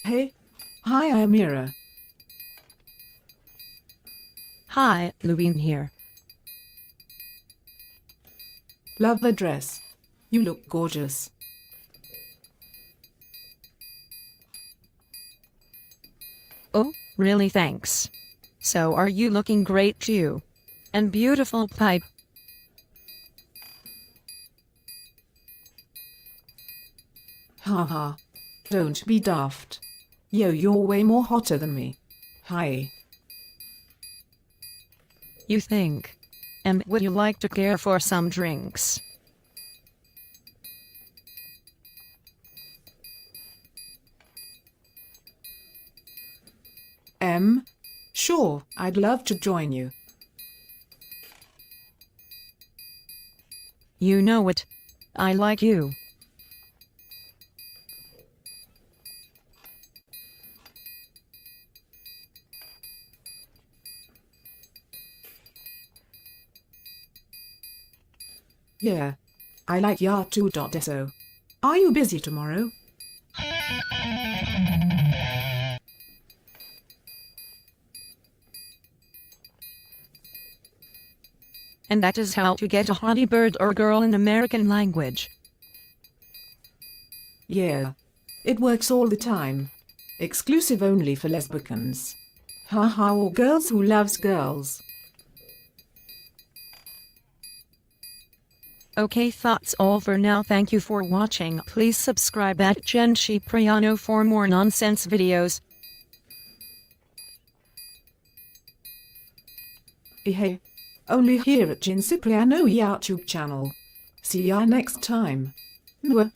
Hey. Hi, Amira. Hi, Louine here. Love the dress. You look gorgeous. Oh, really thanks. So are you looking great too? And beautiful pipe. Haha. Don't be daft. Yo, you're way more hotter than me. Hi. You think? And would you like to care for some drinks? Sure, I'd love to join you. You know it. I like you. Yeah. I like ya too. So. Are you busy tomorrow? And that is how to get a hottie bird or girl in American language. Yeah. It works all the time. Exclusive only for lesbicans. Haha, or girls who loves girls. Okay, that's all for now. Thank you for watching. Please subscribe at Jen Cipriano for more nonsense videos. Hey. Only here at Jen Cipriano YouTube channel. See ya next time. Mwah.